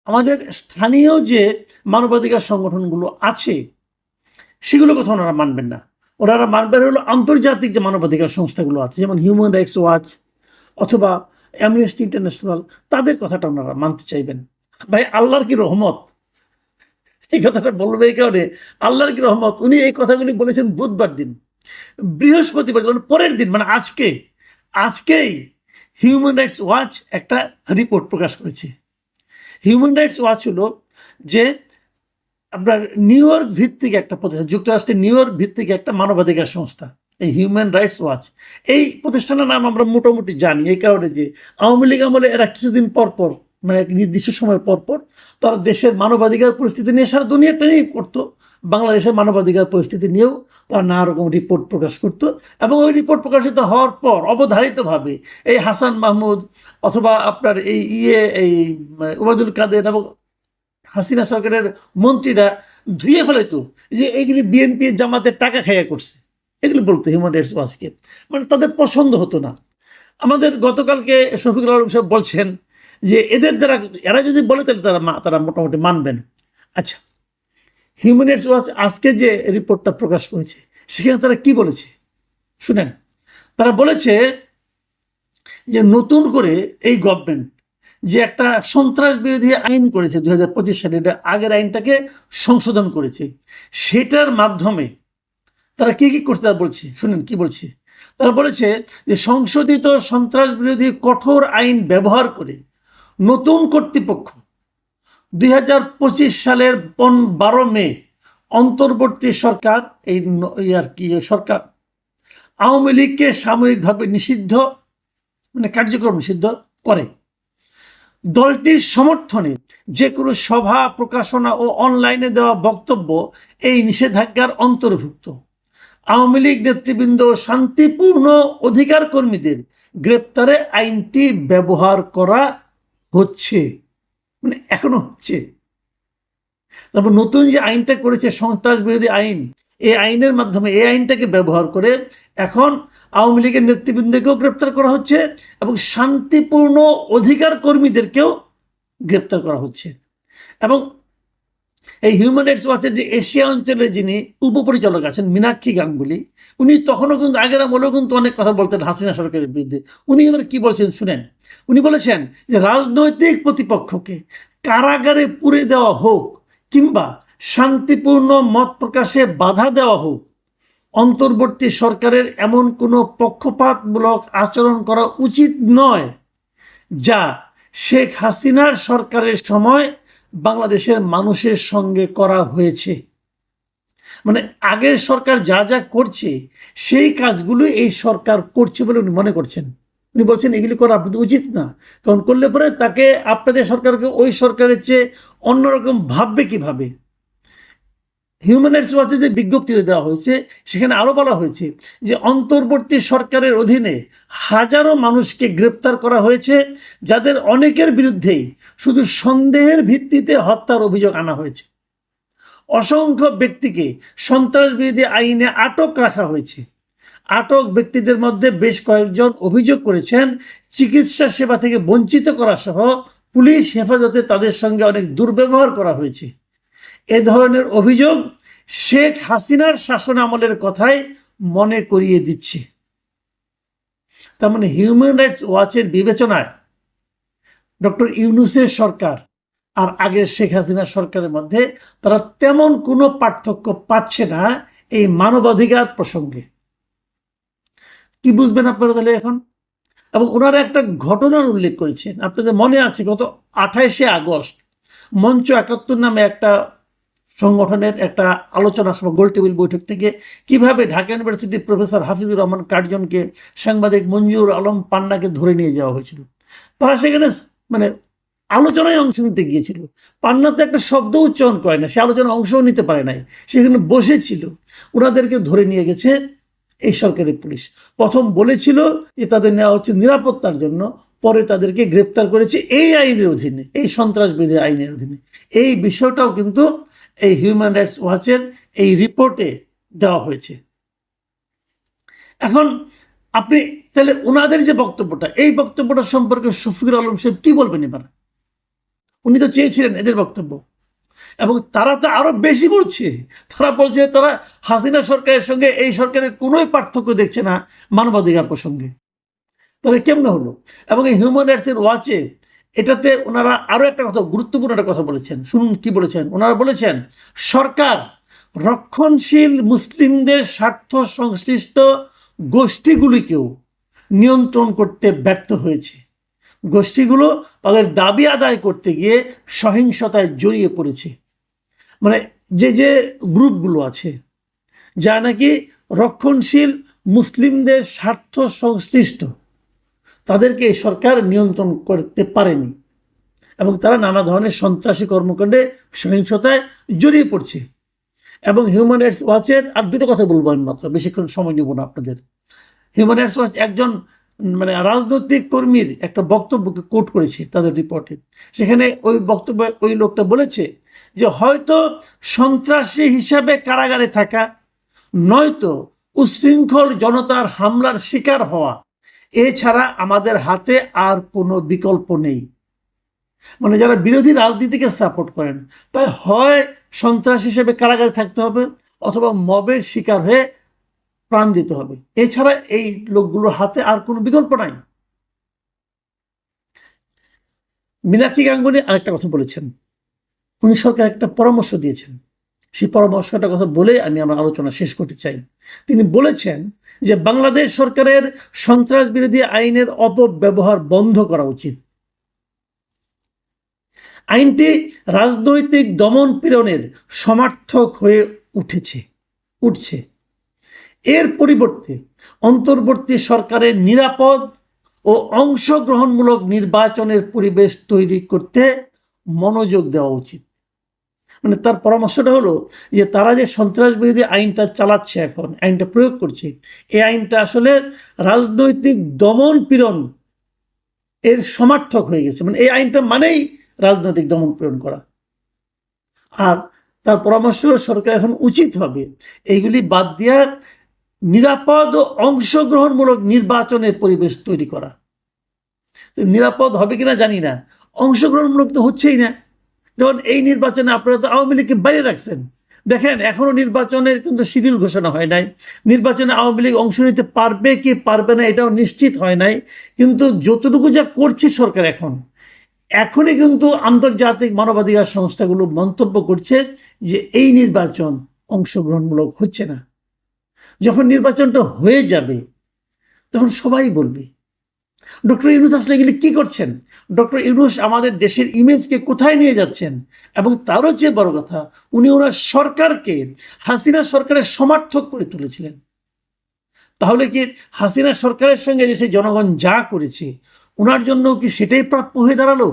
আমাদের স্থানীয় যে মানবাধিকার সংগঠনগুলো আছে সেগুলো কথা ওনারা মানবেন না। ওনারা মানবেন হলো আন্তর্জাতিক যে মানবাধিকার সংস্থাগুলো আছে, যেমন হিউম্যান রাইটস ওয়াচ অথবা অ্যামনেস্টি ইন্টারন্যাশনাল, তাদের কথাটা ওনারা মানতে চাইবেন। ভাই, আল্লাহর কি রহমত, এই কথাটা বলবে এই কারণে, আল্লাহর কি রহমত, উনি এই কথাগুলি বলেছেন বুধবার দিন। বৃহস্পতিবার পরের দিন, মানে আজকেই হিউম্যান রাইটস ওয়াচ একটা রিপোর্ট প্রকাশ করেছে। হিউম্যান রাইটস ওয়াচ হলো যে আপনার নিউ ইয়র্ক ভিত্তিক একটা প্রতিষ্ঠান, যুক্তরাষ্ট্রের নিউ ইয়র্ক ভিত্তিক একটা মানবাধিকার সংস্থা, এই হিউম্যান রাইটস ওয়াচ। এই প্রতিষ্ঠানের নাম আমরা মোটামুটি জানি এই কারণে যে আওয়ামী লীগ আমলে এরা কিছুদিন পর পর, মানে এক নির্দিষ্ট সময় পর পর তারা দেশের মানবাধিকার পরিস্থিতি নিয়ে সারা দুনিয়াটা নিয়ে করতো। বাংলাদেশের মানবাধিকার পরিস্থিতি নিয়েও তারা নানা রকম রিপোর্ট প্রকাশ করত, এবং ওই রিপোর্ট প্রকাশিত হওয়ার পর অবধারিতভাবে এই হাসান মাহমুদ অথবা আপনার এই ওবায়দুল কাদের এবং হাসিনা সরকারের মন্ত্রীরা ধুয়ে ফেলাইতো যে এইগুলি বিএনপি জামাতের টাকা খাইয়া করছে, এগুলি বলতো হিউম্যান রাইটস ওয়াচকে, মানে তাদের পছন্দ হতো না। আমাদের গতকালকে শফিকুল আলম সাহেব বলছেন যে এদের দ্বারা, এরা যদি বলে তাহলে তারা মোটামুটি মানবেন। আচ্ছা, হিউম্যান রাইটস ওয়াচ আজকে যে রিপোর্টটা প্রকাশ করেছে সেখানে তারা কি বলেছে শুনেন। তারা বলেছে যে নতুন করে এই গভর্নমেন্ট যে একটা সন্ত্রাস বিরোধী আইন করেছে 2025 সালে, এটা আগের আইনটাকে সংশোধন করেছে, সেটার মাধ্যমে তারা কি কি করতে বলছে শুনেন কি বলছে। তারা বলেছে যে সংশোধিত সন্ত্রাস বিরোধী কঠোর আইন ব্যবহার করে নতুন কর্তৃপক্ষ 2025 সালের 12 মে অন্তর্বর্তী সরকার সরকার আওয়ামী লীগকে সাময়িকভাবে নিষিদ্ধ, মানে কার্যক্রম নিষিদ্ধ করে। দলটির সমর্থনে যে কোনো সভা, প্রকাশনা ও অনলাইনে দেওয়া বক্তব্য এই নিষেধাজ্ঞার অন্তর্ভুক্ত। আওয়ামী লীগ নেতৃবৃন্দ শান্তিপূর্ণ অধিকার কর্মীদের গ্রেপ্তারে আইনটি ব্যবহার করা হচ্ছে, মানে এখনো হচ্ছে। তারপর নতুন যে আইনটা করেছে সন্ত্রাস বিরোধী আইন, এই আইনের মাধ্যমে এই আইনটাকে ব্যবহার করে এখন আওয়ামী লীগের নেতৃবৃন্দকেও গ্রেপ্তার করা হচ্ছে এবং শান্তিপূর্ণ অধিকার কর্মীদেরকেও গ্রেপ্তার করা হচ্ছে। এবং এই হিউম্যান রাইটস ওয়াচের যে এশিয়া অঞ্চলের যিনি উপপরিচালক আছেন মীনাক্ষী গাঙ্গুলি, উনি তখনও কিন্তু আগের আমলেও কিন্তু অনেক কথা বলতেন হাসিনা সরকারের বিরুদ্ধে। উনি এবার কি বলছেন শুনেন। উনি বলেছেন যে রাজনৈতিক প্রতিপক্ষকে কারাগারে পুরে দেওয়া হোক কিংবা শান্তিপূর্ণ মত প্রকাশে বাধা দেওয়া হোক, অন্তর্বর্তী সরকারের এমন কোনো পক্ষপাতমূলক আচরণ করা উচিত নয় যা শেখ হাসিনার সরকারের সময় বাংলাদেশের মানুষের সঙ্গে করা হয়েছে। মানে আগের সরকার যা যা করছে সেই কাজগুলো এই সরকার করছে বলে উনি মনে করছেন। উনি বলছেন এগুলি করা আপনাদের উচিত না, কারণ করলে পরে তাকে আপনাদের সরকারকে ওই সরকারের চেয়ে অন্যরকম ভাববে কিভাবে। হিউম্যান রাইটস ওয়াচে যে বিজ্ঞপ্তিটা দেওয়া হয়েছে সেখানে আরও বলা হয়েছে যে অন্তর্বর্তী সরকারের অধীনে হাজারো মানুষকে গ্রেপ্তার করা হয়েছে, যাদের অনেকের বিরুদ্ধেই শুধু সন্দেহের ভিত্তিতে হত্যার অভিযোগ আনা হয়েছে। অসংখ্য ব্যক্তিকে সন্ত্রাস বিরোধী আইনে আটক রাখা হয়েছে। আটক ব্যক্তিদের মধ্যে বেশ কয়েকজন অভিযোগ করেছেন চিকিৎসা সেবা থেকে বঞ্চিত করা সহ পুলিশ হেফাজতে তাদের সঙ্গে অনেক দুর্ব্যবহার করা হয়েছে। এ ধরনের অভিযোগ শেখ হাসিনার শাসন আমলের কথাই মনে করিয়ে দিচ্ছে। তার মানে হিউম্যান রাইটস ওয়াচের বিবেচনায় ডক্টর ইউনূসের সরকার আর আগের শেখ হাসিনার সরকারের মধ্যে তারা তেমন কোনো পার্থক্য পাচ্ছে না এই মানবাধিকার প্রসঙ্গে। কি বুঝবেন আপনারা তাহলে এখন? এবং ওনারা একটা ঘটনার উল্লেখ করেছেন, আপনাদের মনে আছে গত 28শে আগস্ট মঞ্চ 71 নামে একটা সংগঠনের একটা আলোচনা সভা, গোল টেবিল বৈঠক থেকে কিভাবে ঢাকা ইউনিভার্সিটির প্রফেসর হাফিজুর রহমান কার্জনকে, সাংবাদিক মঞ্জুর আলম পান্নাকে ধরে নিয়ে যাওয়া হয়েছিল। তারা সেখানে মানে আলোচনায় অংশ নিতে গিয়েছিল। পান্না তো একটা শব্দ উচ্চারণ করে না, সে আলোচনায় অংশও নিতে পারে নাই, সেখানে বসেছিল। ওনাদেরকে ধরে নিয়ে গেছে এই সরকারি পুলিশ। প্রথম বলেছিল যে তাদের নেওয়া হচ্ছে নিরাপত্তার জন্য, পরে তাদেরকে গ্রেপ্তার করেছে এই আইনের অধীনে, এই সন্ত্রাস বিরোধী আইনের অধীনে। এই বিষয়টাও কিন্তু এই হিউম্যান রাইটস ওয়াচের এই রিপোর্টে দেওয়া হয়েছে। এখন আপনি তাহলে ওনাদের যে বক্তব্যটা, এই বক্তব্যটা সম্পর্কে শফিকুল আলম সাহেব কি বলবেন এবার? উনি তো চেয়েছিলেন এদের বক্তব্য, এবং তারা তো আরো বেশি বলছে। তারা বলছে তারা হাসিনা সরকারের সঙ্গে এই সরকারের কোনোই পার্থক্য দেখছে না মানবাধিকার প্রসঙ্গে। তাহলে কেমনে হলো? এবং এই হিউম্যান রাইটসের ওয়াচে এটাতে ওনারা আরো একটা কথা, গুরুত্বপূর্ণ একটা কথা বলেছেন। শুনুন কি বলেছেন। ওনারা বলেছেন সরকার রক্ষণশীল মুসলিমদের স্বার্থ সংশ্লিষ্ট গোষ্ঠীগুলিকেও নিয়ন্ত্রণ করতে ব্যর্থ হয়েছে। গোষ্ঠীগুলো তাদের দাবি আদায় করতে গিয়ে সহিংসতায় জড়িয়ে পড়েছে। মানে যে যে গ্রুপগুলো আছে যা নাকি রক্ষণশীল মুসলিমদের স্বার্থ সংশ্লিষ্ট, তাদেরকে সরকার নিয়ন্ত্রণ করতে পারেনি এবং তারা নানা ধরনের সন্ত্রাসী কর্মকাণ্ডে সহিংসতায় জড়িয়ে পড়ছে। এবং হিউম্যান রাইটস ওয়াচের আর দুটো কথা বলবো আমি মাত্র, বেশিক্ষণ সময় নেব না আপনাদের। হিউম্যান রাইটস ওয়াচ একজন রাজনৈতিক কর্মীর একটা বক্তব্যকে কোট করেছে তাদের রিপোর্টে। সেখানে ওই বক্তব্যে ওই লোকটা বলেছে যে হয়তো সন্ত্রাসী হিসাবে কারাগারে থাকা, নয়তো উচ্ছৃঙ্খল জনতার হামলার শিকার হওয়া, এছাড়া আমাদের হাতে আর কোনো বিকল্প নেই। মানে যারা বিরোধী রাজনীতিকে সাপোর্ট করেন, তাই হয় সন্ত্রাস হিসেবে কারাগারে থাকতে হবে অথবা মবের শিকার হয়ে প্রাণ দিতে হবে, এছাড়া এই লোকগুলোর হাতে আর কোনো বিকল্প নাই। মীনাক্ষী গাঙ্গুলি আরেকটা কথা বলেছেন। উনি সরকার একটা পরামর্শ দিয়েছেন, সেই পরামর্শটার কথা বলে আমি আমার আলোচনা শেষ করতে চাই। তিনি বলেছেন যে বাংলাদেশ সরকারের সন্ত্রাস বিরোধী আইনের অপব্যবহার বন্ধ করা উচিত। আইনটি রাজনৈতিক দমন পীড়নের সমার্থক হয়ে উঠছে। এর পরিবর্তে অন্তর্বর্তী সরকারের নিরাপদ ও অংশগ্রহণমূলক নির্বাচনের পরিবেশ তৈরি করতে মনোযোগ দেওয়া উচিত। মানে তার পরামর্শটা হলো যে তারা যে সন্ত্রাস বিরোধী আইনটা চালাচ্ছে, এখন আইনটা প্রয়োগ করছে, এই আইনটা আসলে রাজনৈতিক দমন পীড়ন এর সমার্থক হয়ে গেছে। মানে এই আইনটা মানেই রাজনৈতিক দমন পীড়ন করা। আর তার পরামর্শ সরকার এখন উচিত হবে এইগুলি বাদ দিয়া নিরাপদ ও অংশগ্রহণমূলক নির্বাচনের পরিবেশ তৈরি করা। নিরাপদ হবে কিনা জানি না, অংশগ্রহণমূলক তো হচ্ছেই না। যেমন এই নির্বাচনে আপনারা তো আওয়ামী লীগকে বাইরে রাখছেন। দেখেন এখনো নির্বাচনের কিন্তু শিডিউল ঘোষণা হয় নাই। নির্বাচনে আওয়ামী লীগ অংশ নিতে পারবে কি পারবে না এটাও নিশ্চিত হয় নাই। কিন্তু যতটুকু যা করছে সরকার এখনই কিন্তু আন্তর্জাতিক মানবাধিকার সংস্থাগুলো মন্তব্য করছে যে এই নির্বাচন অংশগ্রহণমূলক হচ্ছে না। যখন নির্বাচনটা হয়ে যাবে তখন সবাই বলবে ডক্টর ইউনূস আসলে এগুলি কি করছেন, ডক্টর ইউনূস আমাদের দেশের ইমেজকে কোথায় নিয়ে যাচ্ছেন। এবং তারও চেয়ে বড় কথা, উনি ওনার সরকারকে হাসিনা সরকারের সমর্থক করে তুলেছিলেন। তাহলে কি হাসিনা সরকারের সঙ্গে দেশের জনগণ যা করেছে ওনার জন্য কি সেটাই প্রাপ্য হয়ে দাঁড়ালো?